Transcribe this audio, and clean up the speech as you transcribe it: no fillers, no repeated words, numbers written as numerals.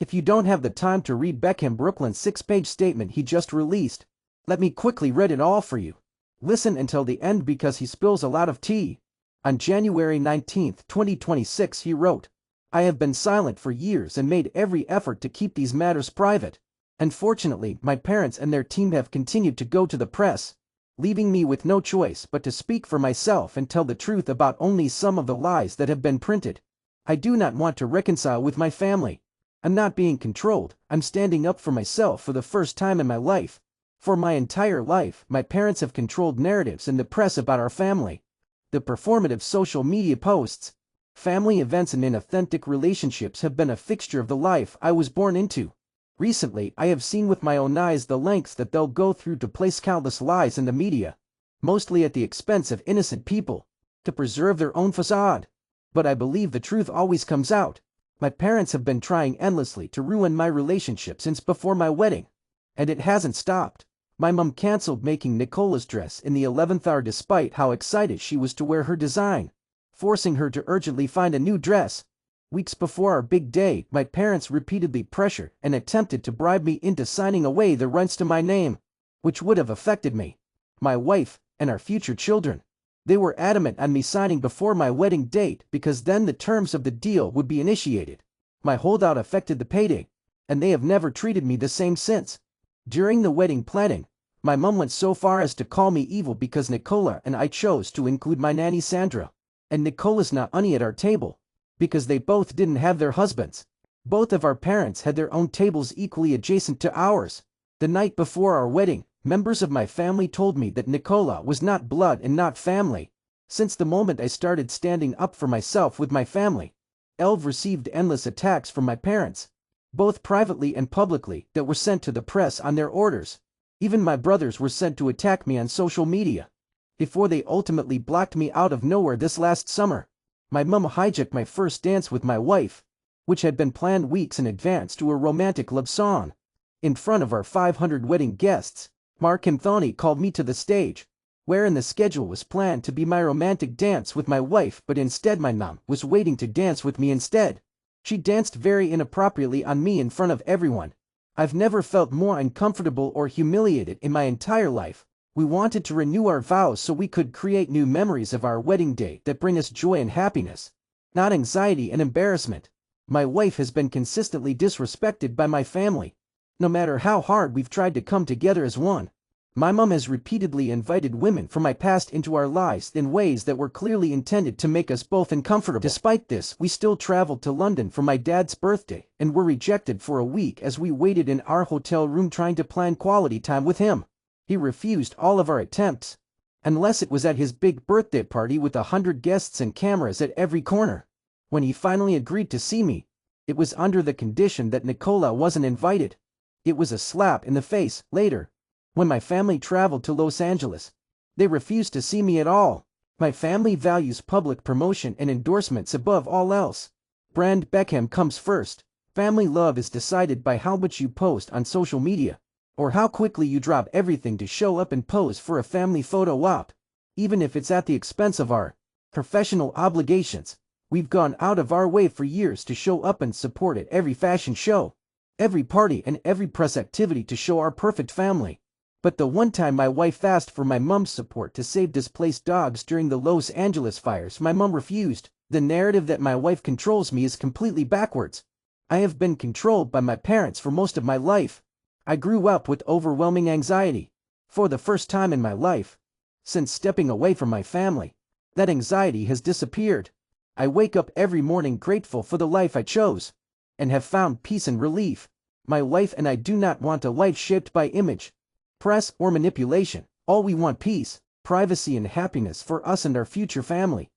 If you don't have the time to read Beckham Brooklyn's 6-page statement he just released, let me quickly read it all for you. Listen until the end because he spills a lot of tea. On January 19, 2026 he wrote, "I have been silent for years and made every effort to keep these matters private. Unfortunately, my parents and their team have continued to go to the press, leaving me with no choice but to speak for myself and tell the truth about only some of the lies that have been printed. I do not want to reconcile with my family. I'm not being controlled, I'm standing up for myself for the first time in my life. For my entire life, my parents have controlled narratives in the press about our family. The performative social media posts, family events and inauthentic relationships have been a fixture of the life I was born into. Recently, I have seen with my own eyes the lengths that they'll go through to place countless lies in the media, mostly at the expense of innocent people, to preserve their own facade. But I believe the truth always comes out. My parents have been trying endlessly to ruin my relationship since before my wedding. And it hasn't stopped. My mom cancelled making Nicola's dress in the 11th hour despite how excited she was to wear her design, forcing her to urgently find a new dress. Weeks before our big day, my parents repeatedly pressured and attempted to bribe me into signing away the rights to my name, which would have affected me, my wife, and our future children. They were adamant on me signing before my wedding date because then the terms of the deal would be initiated. My holdout affected the payday, and they have never treated me the same since. During the wedding planning, my mom went so far as to call me evil because Nicola and I chose to include my nanny Sandra and Nicola's nanny at our table, because they both didn't have their husbands. Both of our parents had their own tables equally adjacent to ours. The night before our wedding, members of my family told me that Nicola was not blood and not family. Since the moment I started standing up for myself with my family, I've received endless attacks from my parents, both privately and publicly, that were sent to the press on their orders. Even my brothers were sent to attack me on social media, before they ultimately blocked me out of nowhere this last summer. My mum hijacked my first dance with my wife, which had been planned weeks in advance, to a romantic love song. In front of our 500 wedding guests, Mark Anthony called me to the stage, wherein the schedule was planned to be my romantic dance with my wife, but instead my mom was waiting to dance with me instead. She danced very inappropriately on me in front of everyone. I've never felt more uncomfortable or humiliated in my entire life. We wanted to renew our vows so we could create new memories of our wedding day that bring us joy and happiness, not anxiety and embarrassment. My wife has been consistently disrespected by my family, no matter how hard we've tried to come together as one. My mom has repeatedly invited women from my past into our lives in ways that were clearly intended to make us both uncomfortable. Despite this, we still traveled to London for my dad's birthday and were rejected for a week as we waited in our hotel room trying to plan quality time with him. He refused all of our attempts, unless it was at his big birthday party with 100 guests and cameras at every corner. When he finally agreed to see me, it was under the condition that Nicola wasn't invited. It was a slap in the face. Later, when my family traveled to Los Angeles, they refused to see me at all. My family values public promotion and endorsements above all else. Brand Beckham comes first. Family love is decided by how much you post on social media, or how quickly you drop everything to show up and pose for a family photo op. Even if it's at the expense of our professional obligations, we've gone out of our way for years to show up and support at every fashion show, every party and every press activity to show our perfect family. But the one time my wife asked for my mom's support to save displaced dogs during the Los Angeles fires, my mom refused. The narrative that my wife controls me is completely backwards. I have been controlled by my parents for most of my life. I grew up with overwhelming anxiety. For the first time in my life, since stepping away from my family, that anxiety has disappeared. I wake up every morning grateful for the life I chose, and have found peace and relief. My wife and I do not want a life shaped by image, press, or manipulation. All we want: peace, privacy and happiness for us and our future family.